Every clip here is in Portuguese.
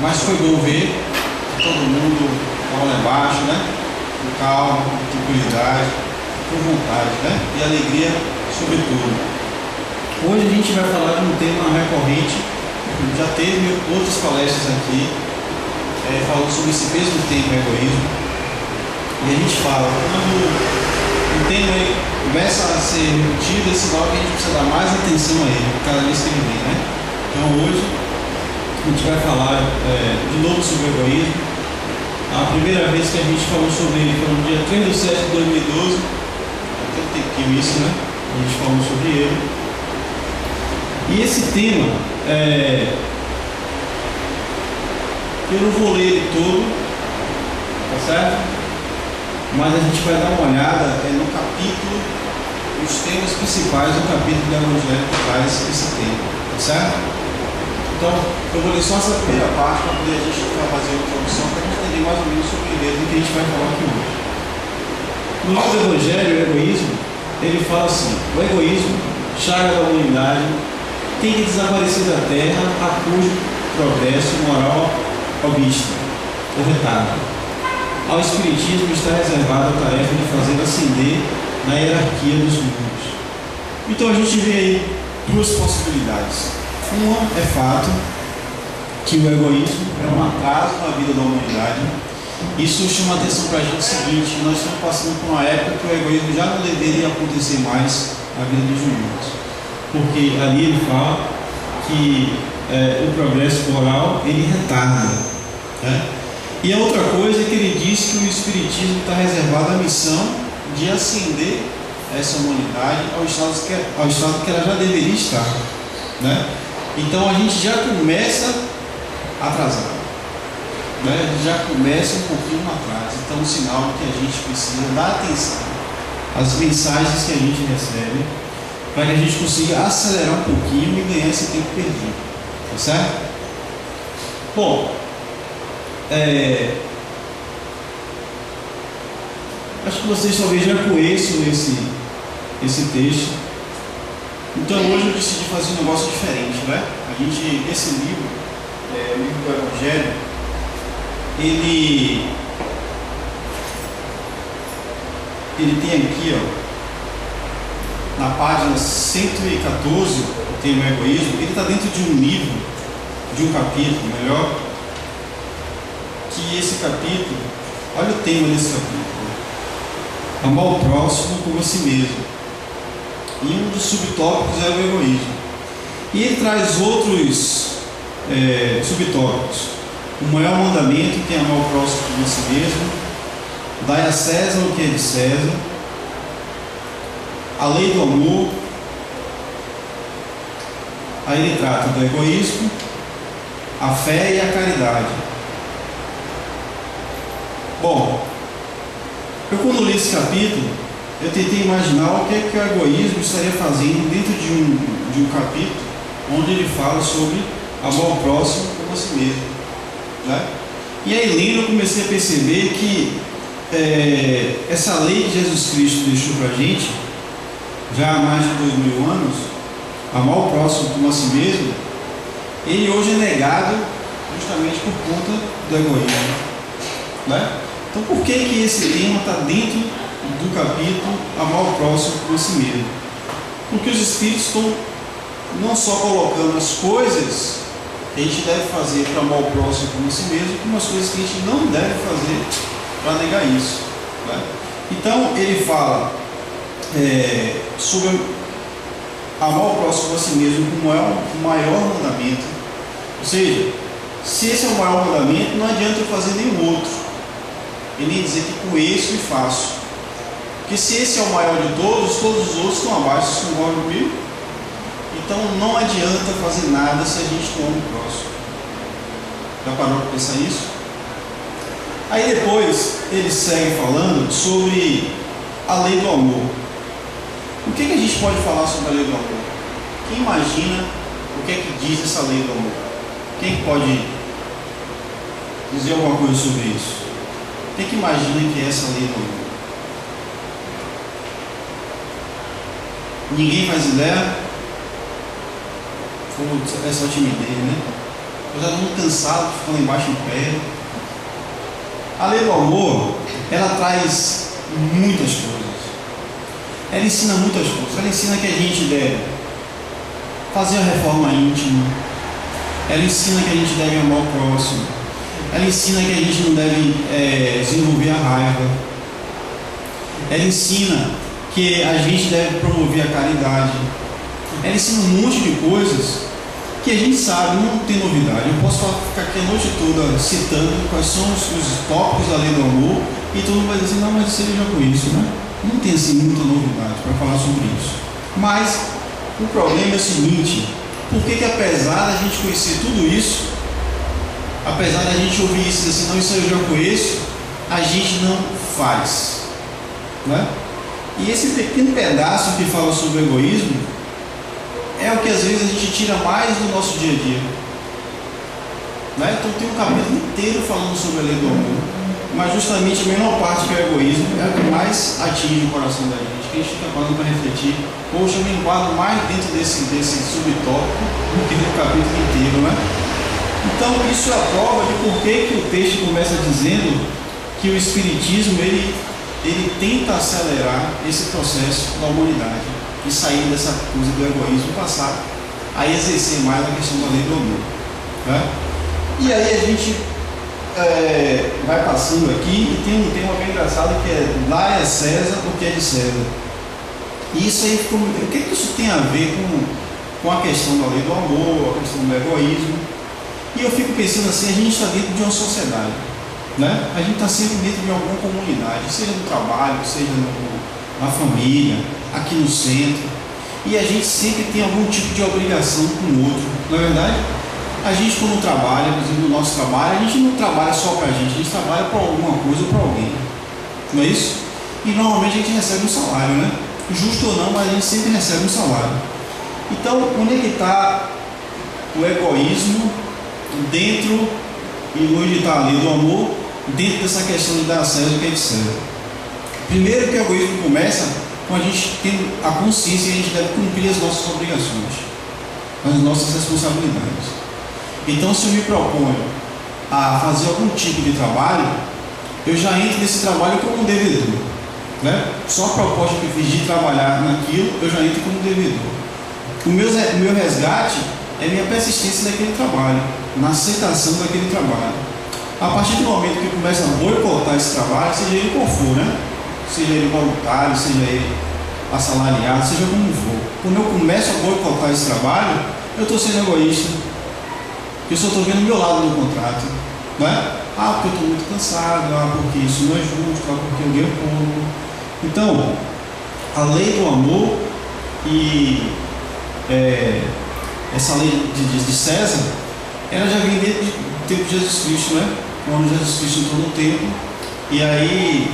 Mas foi bom ver todo mundo lá embaixo, né? Com calma, com tranquilidade, com vontade, né? E alegria sobretudo. Hoje a gente vai falar de um tema recorrente. Já teve outras palestras aqui falando sobre esse mesmo tema, egoísmo. E a gente fala, quando o tema começa a ser repetido, é sinal que a gente precisa dar mais atenção a ele, cada vez que ele vem, né? Então hoje a gente vai falar de novo sobre o egoísmo. A primeira vez que a gente falou sobre ele foi no dia 3/7/2012, até um tempinho isso, né? A gente falou sobre ele. E esse tema, eu não vou ler ele todo, tá certo? Mas a gente vai dar uma olhada no capítulo, os temas principais do capítulo do Evangelho que traz esse tema, tá certo? Então, eu vou ler só essa primeira parte para poder a gente fazer uma introdução, para a gente entender mais ou menos sobre o que a gente vai falar aqui hoje. No livro do Evangelho, o egoísmo, ele fala assim: o egoísmo, chaga da humanidade, tem que desaparecer da terra a cujo progresso moral obsta, ou retarda. Ao Espiritismo está reservada a tarefa de fazer ascender na hierarquia dos mundos. Então a gente vê aí duas possibilidades. Uma é fato que o egoísmo é um atraso na vida da humanidade. Isso chama a atenção para a gente o seguinte: nós estamos passando por uma época que o egoísmo já não deveria acontecer mais na vida dos humanos. Porque ali ele fala que o progresso moral ele retarda, né? E a outra coisa é que ele diz que o Espiritismo está reservado à missão de ascender essa humanidade ao estado que ela já deveria estar, né? Então a gente já começa atrasado, né? A gente já começa um pouquinho atrás. Então é um sinal que a gente precisa dar atenção às mensagens que a gente recebe, para que a gente consiga acelerar um pouquinho e ganhar esse tempo perdido, tá certo? Bom, acho que vocês talvez já conheçam esse texto. Então hoje eu decidi fazer um negócio diferente, né? Esse livro, o livro do Evangelho, ele tem aqui, ó, na página 114, tem o egoísmo. Ele está dentro de um livro, de um capítulo, melhor, que esse capítulo, olha o tema desse capítulo: amar o próximo como a si mesmo. E um dos subtópicos é o egoísmo. E ele traz outros subtópicos. O maior mandamento, que é amar o próximo como a si mesmo. Dai a César o que é de César. A lei do amor. Aí ele trata do egoísmo, a fé e a caridade. Bom, eu quando li esse capítulo, eu tentei imaginar o que é que o egoísmo estaria fazendo dentro de um capítulo onde ele fala sobre amar o próximo como a si mesmo, né? E aí lendo eu comecei a perceber que essa lei que Jesus Cristo deixou para a gente já há mais de 2000 anos, amar o próximo como a si mesmo, ele hoje é negado justamente por conta do egoísmo, né? Então por que esse tema está dentro do capítulo amar o próximo como a si mesmo? Porque os Espíritos estão não só colocando as coisas que a gente deve fazer para amar o próximo como a si mesmo, como as coisas que a gente não deve fazer para negar isso, né? Então ele fala sobre amar o próximo como a si mesmo, como é o maior mandamento. Ou seja, se esse é o maior mandamento, não adianta eu fazer nenhum outro, e nem dizer que conheço e faço. Porque se esse é o maior de todos os outros estão abaixo, se concordam comigo? Então não adianta fazer nada se a gente não ama o próximo. Já parou para pensar nisso? Aí depois ele segue falando sobre a lei do amor. O que a gente pode falar sobre a lei do amor? Quem imagina o que é que diz essa lei do amor? Quem pode dizer alguma coisa sobre isso? O que imagina que é essa lei do amor? Ninguém faz ideia? É só timidez, né? eu já estou muito cansado, ficando lá embaixo em pé. A lei do amor, ela traz muitas coisas. Ela ensina muitas coisas. Ela ensina que a gente deve fazer a reforma íntima. Ela ensina que a gente deve amar o próximo. Ela ensina que a gente não deve desenvolver a raiva. Ela ensina que a gente deve promover a caridade. Ela ensina um monte de coisas que a gente sabe, não tem novidade. Eu posso ficar aqui a noite toda citando quais são os tópicos da lei do amor e todo mundo vai dizer assim, não, mas você já conhece, né? Não tem assim muita novidade para falar sobre isso. Mas o problema é o seguinte, por que apesar da gente conhecer tudo isso, apesar da gente ouvir isso assim, não, isso eu já conheço, a gente não faz, né? E esse pequeno pedaço que fala sobre o egoísmo é o que às vezes a gente tira mais do nosso dia a dia, né? Então tem um capítulo inteiro falando sobre a lei do amor, mas justamente a menor parte, que é o egoísmo, é a que mais atinge o coração da gente, que a gente fica parando para refletir. Poxa, eu me enquadro mais dentro desse subtópico do que no capítulo inteiro, né? Então isso é a prova de por que o texto começa dizendo que o Espiritismo ele tenta acelerar esse processo da humanidade e sair dessa coisa do egoísmo e passar a exercer mais a questão da lei do amor, né? E aí a gente vai passando aqui e tem um tema bem engraçado que é dar a César o que é de César. E isso aí, o que isso tem a ver com a questão da lei do amor, a questão do egoísmo? E eu fico pensando assim, a gente está dentro de uma sociedade, né? A gente está sempre dentro de alguma comunidade, seja no trabalho, seja na família, aqui no centro, e a gente sempre tem algum tipo de obrigação com o outro, não é verdade? A gente quando trabalha, por exemplo, no nosso trabalho, a gente não trabalha só para a gente trabalha para alguma coisa ou para alguém, não é isso? E normalmente a gente recebe um salário, né? Justo ou não, mas a gente sempre recebe um salário. Então, onde é que está o egoísmo dentro, e onde está a lei do amor, dentro dessa questão de dar a César o que é de César? Primeiro que o egoísmo começa com a gente tendo a consciência que a gente deve cumprir as nossas obrigações, as nossas responsabilidades. Então, se eu me proponho a fazer algum tipo de trabalho, eu já entro nesse trabalho como um devedor, né? Só a proposta que eu fiz de trabalhar naquilo, eu já entro como devedor. O meu resgate é minha persistência naquele trabalho, na aceitação daquele trabalho. A partir do momento que eu começo a boicotar esse trabalho, seja ele qual for, né? Seja ele voluntário, seja ele assalariado, seja como for. Quando eu começo a boicotar esse trabalho, eu estou sendo egoísta. Eu só estou vendo o meu lado no contrato, não é? Ah, porque eu estou muito cansado, ah, porque isso não é justo, ah, porque eu ganho pouco. Então, a lei do amor e essa lei de César, ela já vem desde o tempo de Jesus Cristo, né? Quando Jesus Cristo entrou no templo, e aí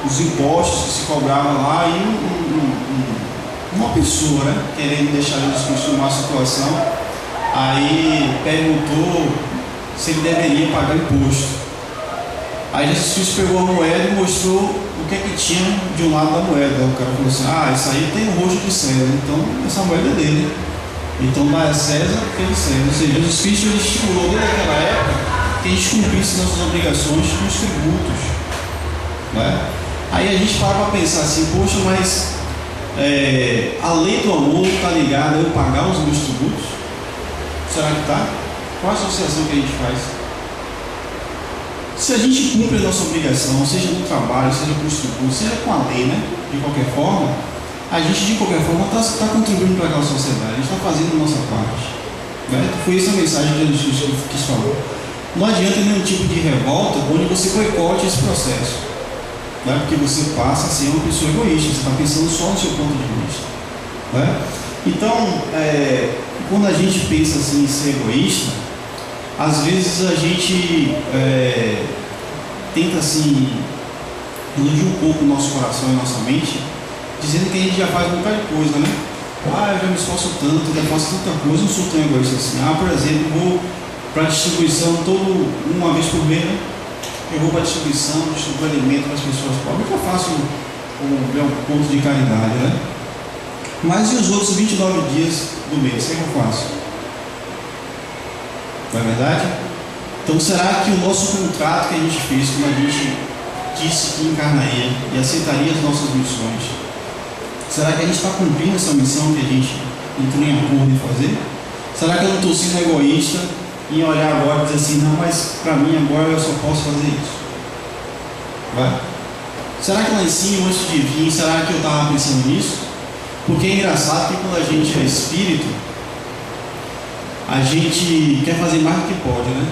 os impostos que se cobravam lá, e uma pessoa, né, querendo deixar Jesus Cristo numa situação, aí perguntou se ele deveria pagar imposto. Aí Jesus Cristo pegou a moeda e mostrou o que é que tinha de um lado da moeda. O cara falou assim, isso aí tem o rosto de César, então essa moeda é dele. Então dá a César o que é de César. Ou seja, Jesus Cristo ele estimulou desde aquela época que a gente cumprisse nossas obrigações com os tributos, né? Aí a gente para pensar assim, poxa, mas a lei do amor está ligada a eu pagar os meus tributos? Será que está? Qual a associação que a gente faz? Se a gente cumpre a nossa obrigação, seja no trabalho, seja com os tributos, seja com a lei, né? De qualquer forma, a gente de qualquer forma está contribuindo para aquela sociedade, a gente está fazendo a nossa parte, né? Foi essa a mensagem que Jesus Cristo quis falar. Não adianta nenhum tipo de revolta onde você boicote esse processo, né? Porque você passa a ser uma pessoa egoísta, você está pensando só no seu ponto de vista, né? Então, quando a gente pensa assim, em ser egoísta, às vezes a gente tenta assim iludir um pouco o nosso coração e nossa mente, dizendo que a gente já faz um bocado de coisa, né? Eu já me esforço tanto, já faço tanta coisa, não sou tão egoísta assim. Por exemplo, vou para a distribuição uma vez por mês, né? Eu vou para a distribuição, distribuo alimento para as pessoas pobres, eu já faço um ponto de caridade, né? Mas e os outros 29 dias do mês, o que eu faço? Não é verdade? Então, será que o nosso contrato que a gente fez, quando a gente disse que encarnaria e aceitaria as nossas missões, será que a gente está cumprindo essa missão que a gente entrou em acordo em fazer? Será que eu não estou sendo egoísta em olhar agora e dizer assim, não, mas para mim agora eu só posso fazer isso? Vai? Será que lá em cima, antes de vir, será que eu estava pensando nisso? Porque é engraçado que quando a gente é espírito, a gente quer fazer mais do que pode, né?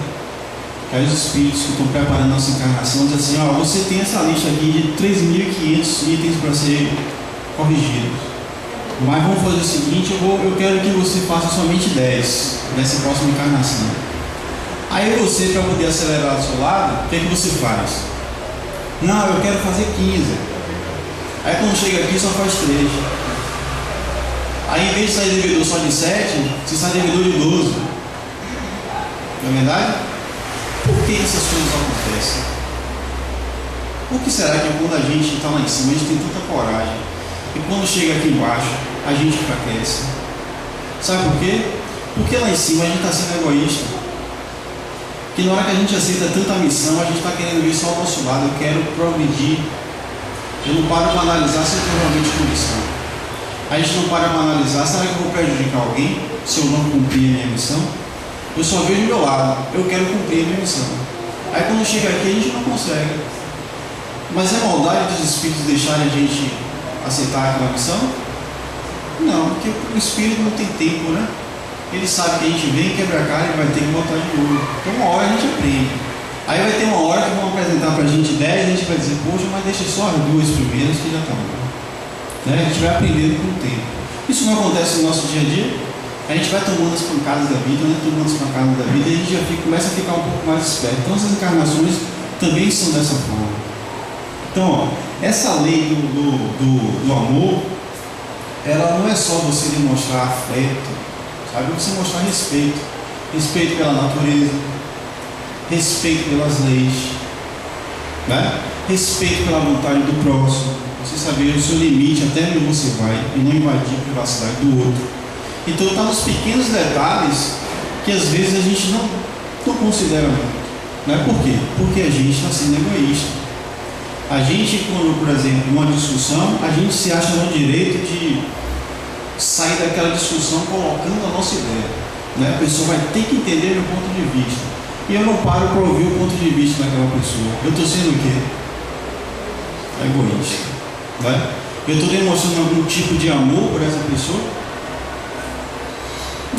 Aí os espíritos que estão preparando a nossa encarnação dizem assim, ó, você tem essa lista aqui de 3.500 itens para ser corrigidos. Mas vamos fazer o seguinte, eu quero que você faça somente 10 nessa próxima encarnação. Aí você, para poder acelerar do seu lado, o que é que você faz? Não, eu quero fazer 15. Aí quando chega aqui só faz 3. Aí em vez de sair devedor só de 7, você sai devedor de 12. Não é verdade? Por que essas coisas acontecem? Por que será que quando a gente está lá em cima, a gente tem tanta coragem, e quando chega aqui embaixo, a gente enfraquece? Sabe por quê? Porque lá em cima a gente está sendo egoísta. Porque na hora que a gente aceita tanta missão, a gente está querendo ver só o nosso lado. Eu quero progredir. Eu não paro para analisar se eu estou realmente com missão. A gente não para para analisar, será que eu vou prejudicar alguém se eu não cumprir a minha missão? Eu só vejo o meu lado, eu quero cumprir a minha missão. Aí quando chega aqui a gente não consegue. Mas é maldade dos espíritos deixarem a gente aceitar aquela missão? Não, porque o espírito não tem tempo, né? Ele sabe que a gente vem, quebra a cara e vai ter que botar de novo. Então uma hora a gente aprende. Aí vai ter uma hora que vão apresentar pra gente 10 e a gente vai dizer, poxa, mas deixa só as 2 primeiras que já tá bom. Né? A gente vai aprendendo com o tempo. Isso não acontece no nosso dia a dia. A gente vai tomando as pancadas da vida, né? Tomando as pancadas da vida, e a gente já começa a ficar um pouco mais esperto. Então essas encarnações também são dessa forma. Então, ó, essa lei do amor, ela não é só você demonstrar afeto, sabe? Você mostrar respeito. Respeito pela natureza, respeito pelas leis, né? Respeito pela vontade do próximo. Você saber o seu limite, até onde você vai, e não invadir a privacidade do outro. Então está nos pequenos detalhes que às vezes a gente não considera muito. Né? Por quê? Porque a gente está sendo egoísta. A gente, quando, por exemplo, numa discussão, a gente se acha no direito de sair daquela discussão colocando a nossa ideia. Né? A pessoa vai ter que entender meu ponto de vista. E eu não paro para ouvir o ponto de vista daquela pessoa. Eu estou sendo o quê? Egoísta. Né? Eu estou demonstrando algum tipo de amor por essa pessoa?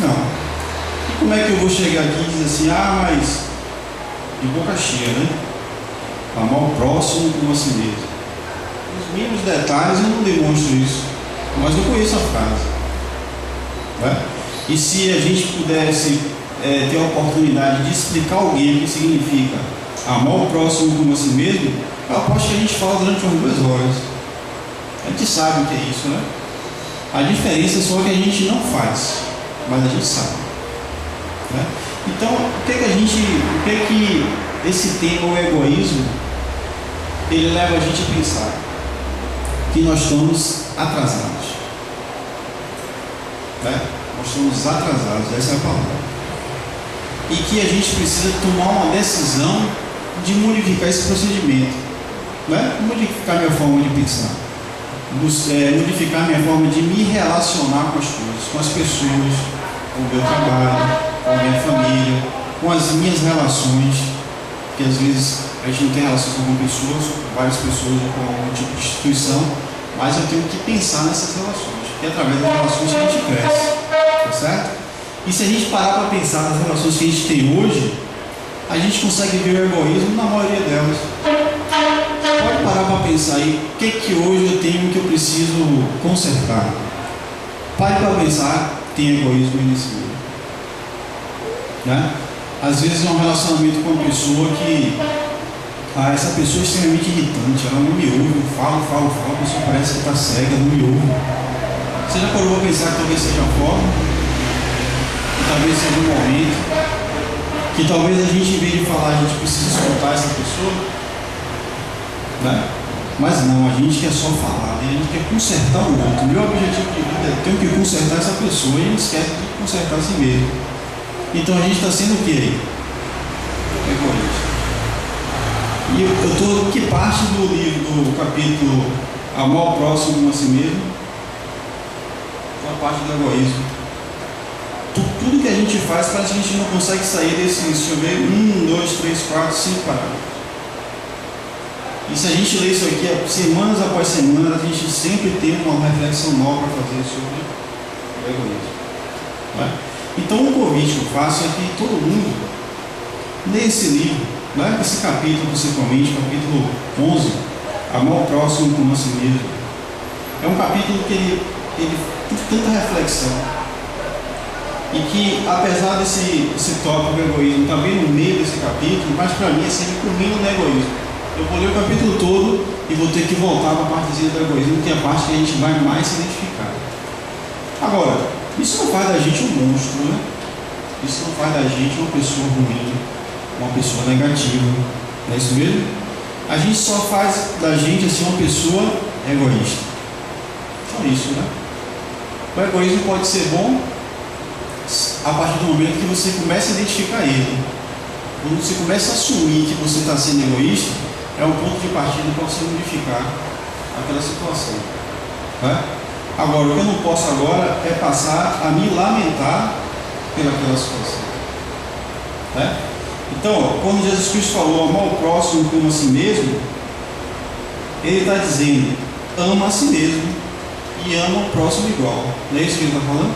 Não. E como é que eu vou chegar aqui e dizer assim, mas de boca cheia, né? Amar o próximo como a si mesmo. Nos mínimos detalhes eu não demonstro isso, mas eu conheço a frase. Né? E se a gente pudesse ter a oportunidade de explicar a alguém o que significa amar o próximo como a si mesmo, eu aposto que a gente fala durante umas 2 horas. A gente sabe o que é isso, né? A diferença é só que a gente não faz, mas a gente sabe. Né? Então, o que esse tema, o egoísmo, ele leva a gente a pensar? Que nós estamos atrasados. Né? Nós estamos atrasados, essa é a palavra. E que a gente precisa tomar uma decisão de modificar esse procedimento. Né? Modificar minha forma de pensar. Modificar minha forma de me relacionar com as coisas, com as pessoas, com o meu trabalho, com a minha família, com as minhas relações, que às vezes a gente não tem relação com pessoas, com várias pessoas ou com algum tipo de instituição, mas eu tenho que pensar nessas relações, porque é através das relações que a gente cresce, tá certo? E se a gente parar para pensar nas relações que a gente tem hoje, a gente consegue ver o egoísmo na maioria delas. Pode parar para pensar aí, o que hoje eu tenho que eu preciso consertar? Pare para pensar, tem egoísmo nesse meio. Né? Às vezes é um relacionamento com uma pessoa que essa pessoa é extremamente irritante, ela não me ouve, eu falo, a pessoa parece que está cega, não me ouve. Você já parou para pensar que talvez seja a forma, que talvez seja um momento, que talvez a gente, em vez de falar, a gente precisa escutar essa pessoa? Né? Mas não, a gente quer só falar, né? A gente quer consertar o outro. Meu objetivo de vida é ter que consertar essa pessoa e a gente esquece de consertar a si mesmo. Então a gente está sendo o que aí? Egoísta. E eu estou, que parte do livro, do capítulo Amar ao Próximo como a si mesmo? A parte do egoísmo. Tudo que a gente faz parece que a gente não consegue sair desse, deixa eu ver, 1, 2, 3, 4, 5 parágrafos. E se a gente ler isso aqui, semanas após semana, a gente sempre tem uma reflexão nova para fazer sobre o egoísmo. Né? Então, um convite que eu faço é que todo mundo, nesse livro, né, esse capítulo principalmente, capítulo 11, Amar ao Próximo como a si mesmo, é um capítulo que ele tem tanta reflexão. E que, apesar desse tópico do egoísmo estar bem no meio desse capítulo, mas para mim é sempre comigo no egoísmo. Eu vou ler o capítulo todo e vou ter que voltar para a partezinha do egoísmo, que é a parte que a gente vai mais se identificar. Agora, isso não faz da gente um monstro, né? Isso não faz da gente uma pessoa ruim, uma pessoa negativa. Não é isso mesmo? A gente só faz da gente assim uma pessoa egoísta. Só isso, né? O egoísmo pode ser bom a partir do momento que você começa a identificar ele. Quando você começa a assumir que você está sendo egoísta, é um ponto de partida para você modificar aquela situação. Né? Agora, o que eu não posso agora é passar a me lamentar pelaquela situação. Né? Então, quando Jesus Cristo falou amar o próximo como a si mesmo, ele está dizendo, ama a si mesmo e ama o próximo igual. Não é isso que ele está falando?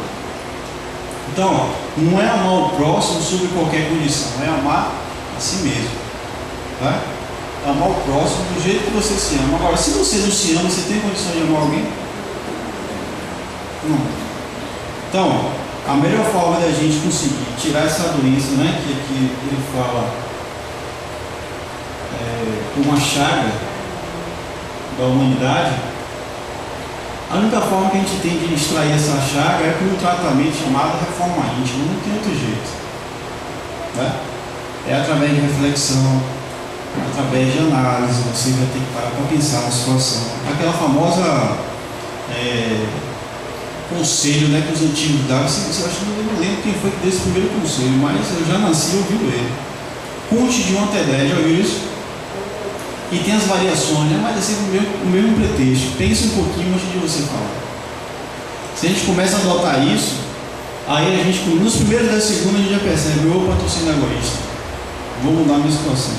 Então, não é amar o próximo sob qualquer condição, é amar a si mesmo. Tá? Amar o próximo do jeito que você se ama. Agora, se você não se ama, você tem condição de amar alguém? Não. Então, a melhor forma da gente conseguir tirar essa doença, né, que ele fala uma chaga da humanidade, a única forma que a gente tem de extrair essa chaga é com um tratamento chamado reforma íntima, não tem outro jeito. Né? É através de reflexão, através de análise, você vai ter que parar para pensar na situação. Aquela famosa conselho, né, que os antigos davam, eu acho que não lembro quem foi que deu esse primeiro conselho, mas eu já nasci ouvindo ele. Conte de 1 até 10, já ouviu isso? E tem as variações, né? Mas é sempre o mesmo pretexto. Pense um pouquinho antes de você falar. Se a gente começa a adotar isso, aí a gente, nos primeiros 10 segundos, a gente já percebe: opa, estou sendo egoísta, vou mudar a minha situação.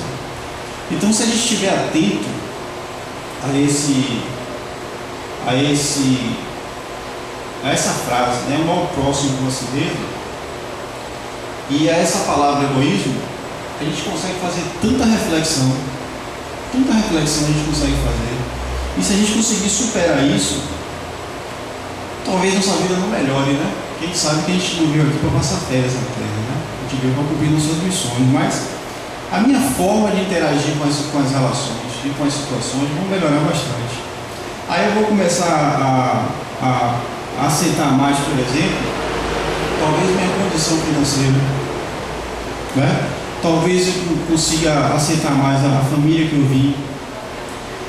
Então, se a gente estiver atento a essa frase, né? Amar o próximo como a si mesmo, e a essa palavra egoísmo, a gente consegue fazer tanta reflexão a gente consegue fazer. E se a gente conseguir superar isso, talvez nossa vida não melhore, né? Porque a gente sabe que a gente não veio aqui para passar férias na Terra, né? A gente veio para cumprir nossas missões, mas a minha forma de interagir com as relações e com as situações vão melhorar bastante. Aí eu vou começar a aceitar mais, por exemplo, talvez minha condição financeira, né? Talvez eu consiga aceitar mais a família que eu vim.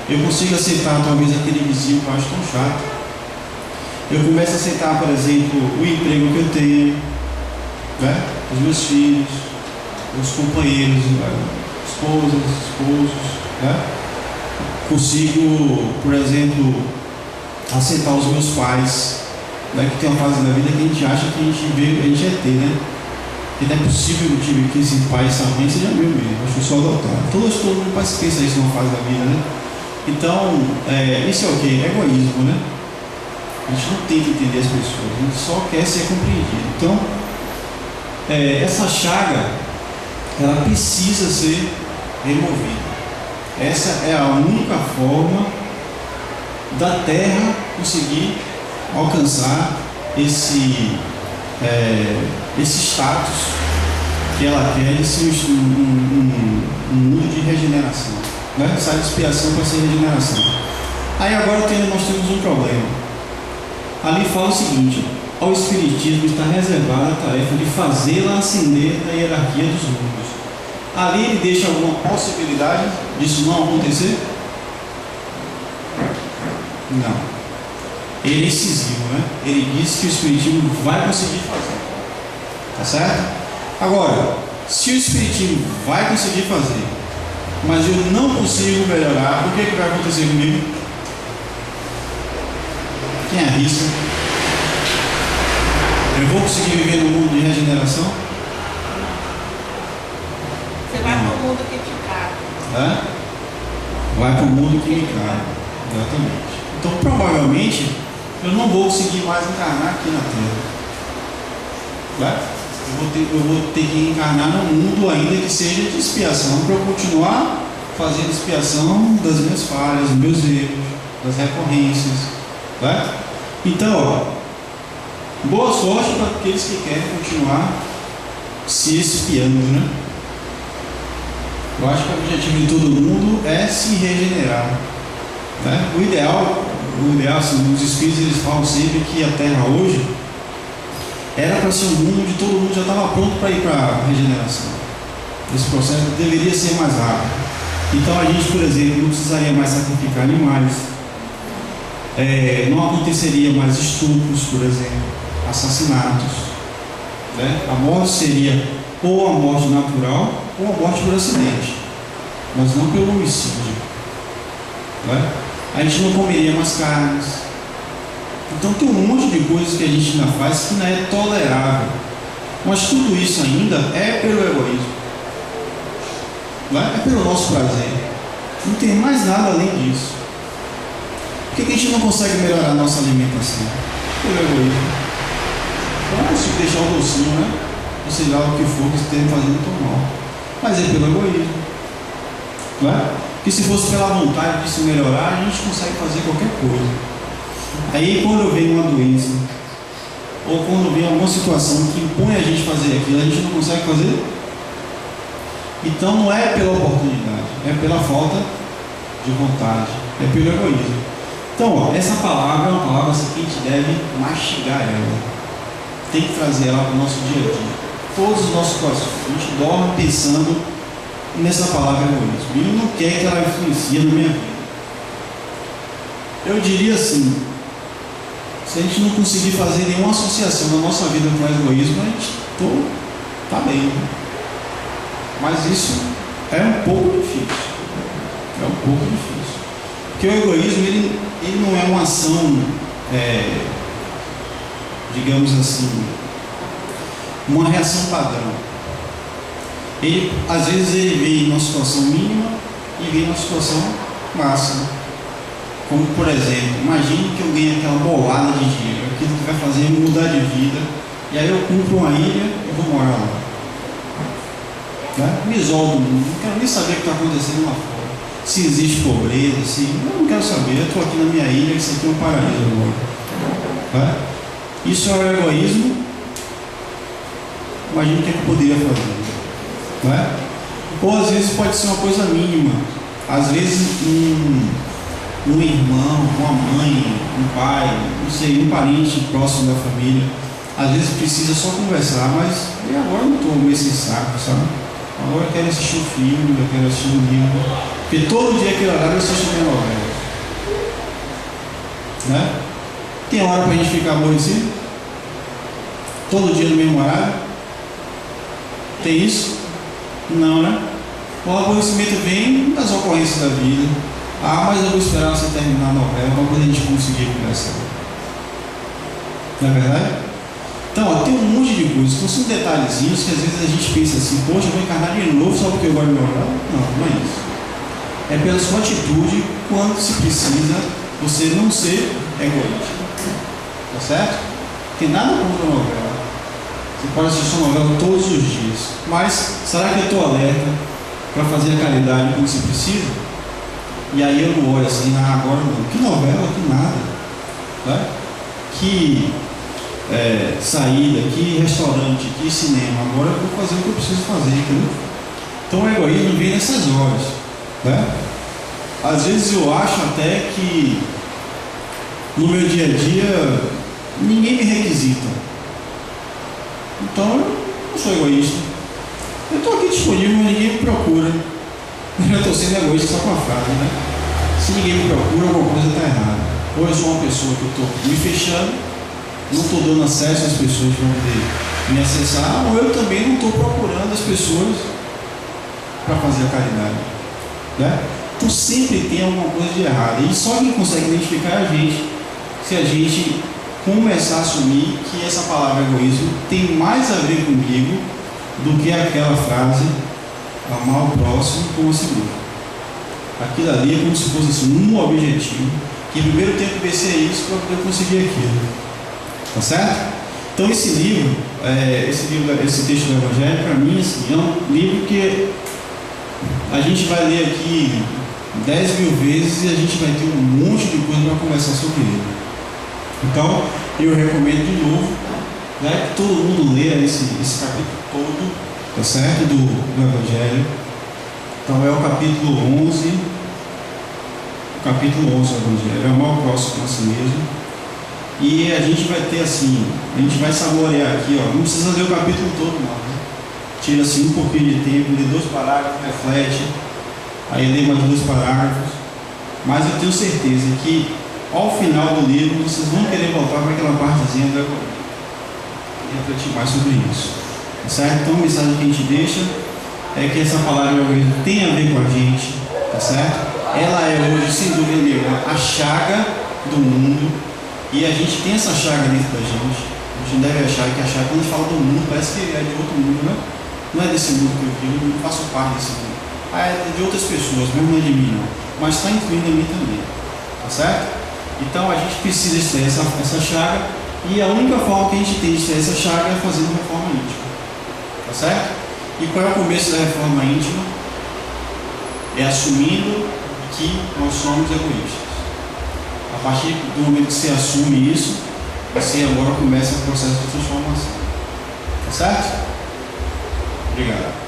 Eu consiga aceitar talvez aquele vizinho que eu acho tão chato. Eu começo a aceitar, por exemplo, o emprego que eu tenho, né? Os meus filhos, os companheiros, esposas, esposos, né? Consigo, por exemplo, aceitar os meus pais, né? Que tem uma fase da vida que a gente acha que a gente é ter, né? E não é possível que esse pai e essa mãe seja meu mesmo, acho que eu sou adotado. Todo mundo pensa isso numa fase da vida, né? Então, isso é o que? Egoísmo, né? A gente não tenta entender as pessoas, a gente só quer ser compreendido. Então, essa chaga, ela precisa ser removida. Essa é a única forma da Terra conseguir alcançar esse status que ela quer de ser um mundo de regeneração, né? Sai de expiação para ser regeneração. Aí agora nós temos um problema. Ali fala o seguinte: ao Espiritismo está reservada a tarefa de fazê-la ascender na hierarquia dos mundos. Ali ele deixa alguma possibilidade disso não acontecer? Não. Ele é incisivo, né? Ele diz que o Espiritismo vai conseguir fazer. Tá certo? Agora, se o Espiritismo vai conseguir fazer, mas eu não consigo melhorar, o que vai acontecer comigo? Quem arrisca? Eu vou conseguir viver no mundo de regeneração? Você vai para o mundo que te cabe. Vai para o mundo que me cabe. Exatamente. Então, provavelmente, eu não vou conseguir mais encarnar aqui na Terra. Eu vou ter que encarnar num mundo ainda que seja de expiação, para eu continuar fazendo expiação das minhas falhas, dos meus erros, das recorrências. Então, boa sorte para aqueles que querem continuar se expiando, né? Eu acho que o objetivo de todo mundo é se regenerar, né? O ideal assim, os espíritos eles falam sempre que a Terra hoje era para ser um mundo onde todo mundo já estava pronto para ir para a regeneração. Esse processo deveria ser mais rápido. Então a gente, por exemplo, não precisaria mais sacrificar animais, não aconteceria mais estupros, por exemplo, assassinatos, né? A morte seria ou a morte natural ou a morte por acidente, mas não pelo homicídio, né? A gente não comeria mais carnes. Então tem um monte de coisas que a gente ainda faz que não é tolerável, mas tudo isso ainda é pelo egoísmo, é pelo nosso prazer, não tem mais nada além disso. Por que a gente não consegue melhorar a nossa alimentação? Pelo egoísmo. Eu não consigo deixar o docinho, né? Ou seja, o que for que esteja fazendo tão mal, mas é pelo egoísmo, Porque se fosse pela vontade de se melhorar, a gente consegue fazer qualquer coisa. Aí quando vem uma doença, ou quando vem alguma situação que impõe a gente fazer aquilo, a gente não consegue fazer. Então não é pela oportunidade, é pela falta de vontade, é pelo egoísmo. Então, essa palavra é uma palavra assim, que a gente deve mastigar ela, tem que trazer ela para o nosso dia a dia. Todos os nossos corações, a gente dorme pensando nessa palavra egoísmo, e eu não quero que ela influencie na minha vida. Eu diria assim, se a gente não conseguir fazer nenhuma associação na nossa vida com o egoísmo, a gente está bem, né? Mas isso é um pouco difícil. Porque o egoísmo ele não é uma ação, digamos assim, uma reação padrão. Às vezes ele vem em uma situação mínima e vem em uma situação máxima. Como por exemplo, imagine que eu ganhe aquela bolada de dinheiro, aquilo que vai fazer eu mudar de vida, e aí eu compro uma ilha e vou morar lá. Me isolo do mundo, não quero nem saber o que está acontecendo lá fora. Se existe pobreza, eu não quero saber, eu estou aqui na minha ilha, isso aqui é um paraíso agora. Isso é o egoísmo. Imagina o que eu poderia fazer. Ou às vezes pode ser uma coisa mínima. Às vezes um irmão, uma mãe, um pai, não sei, um parente próximo da família, às vezes precisa só conversar, mas eu agora não estou meio sem saco, sabe? Agora eu quero assistir um filme, eu quero assistir um livro, porque todo dia aquele horário eu assisto minha novela. Tem hora para a gente ficar aborrecido? Todo dia no mesmo horário? Tem isso? Não, né? O aborrecimento vem das ocorrências da vida. Mas eu vou esperar você terminar a novela para poder a gente conseguir conversar. Não é verdade? Então, tem um monte de coisas. Então, são detalhezinhos que às vezes a gente pensa assim: poxa, eu vou encarnar de novo só porque eu gosto de novela. Não é isso. É pela sua atitude quando se precisa você não ser egoísta. Tá certo? Não tem nada contra a novela. Você pode assistir a novela todos os dias. Mas, será que eu estou alerta para fazer a caridade quando se precisa? E aí eu não olho assim, agora não. Que novela, que nada. Que saída, que restaurante, que cinema. Agora eu vou fazer o que eu preciso fazer, entendeu? Então o egoísmo vem nessas horas. Às vezes eu acho até que no meu dia a dia ninguém me requisita. Então eu não sou egoísta. Eu estou aqui disponível, mas ninguém me procura. Eu estou sendo egoísta só com a frase, né? Se ninguém me procura, alguma coisa está errada. Ou eu sou uma pessoa que eu estou me fechando, não estou dando acesso às pessoas para poder me acessar, ou eu também não estou procurando as pessoas para fazer a caridade, né? Então sempre tem alguma coisa de errado, e só quem consegue identificar é a gente, se a gente começar a assumir que essa palavra egoísmo tem mais a ver comigo do que aquela frase amar o próximo como a si mesmo. Aquilo ali é como se fosse assim, um objetivo, que primeiro eu tenho que vencer isso para poder conseguir aquilo, tá certo? Então esse livro, esse texto do Evangelho, para mim assim, é um livro que a gente vai ler aqui 10.000 vezes e a gente vai ter um monte de coisa para conversar sobre ele. Então eu recomendo de novo, né, que todo mundo leia esse capítulo todo, tá certo? Do Evangelho. Então é o capítulo 11. O capítulo 11 do Evangelho é amar o próximo a si mesmo. E a gente vai ter assim, a gente vai saborear aqui, ó. Não precisa ler o capítulo todo não, né? Tira assim um pouquinho de tempo, lê 2 parágrafos, reflete, aí lê mais 2 parágrafos. Mas eu tenho certeza que ao final do livro vocês vão querer voltar para aquela partezinha do Evangelho e refletir mais sobre isso, tá certo? Então a mensagem que a gente deixa é que essa palavra tem a ver com a gente, tá certo? Ela é hoje, sem dúvida nenhuma, a chaga do mundo, e a gente tem essa chaga dentro da gente. A gente não deve achar que a chaga, quando a gente fala do mundo, parece que é de outro mundo, né? Não é desse mundo que eu vivo, eu não faço parte desse mundo. É de outras pessoas, mas não é de mim não. Mas está incluindo a mim também, tá certo? Então a gente precisa extrair essa chaga, e a única forma que a gente tem de extrair essa chaga é fazendo reforma íntima, tá certo? E qual é o começo da reforma íntima? É assumindo que nós somos egoístas. A partir do momento que você assume isso, você agora começa o processo de transformação. Tá certo? Obrigado.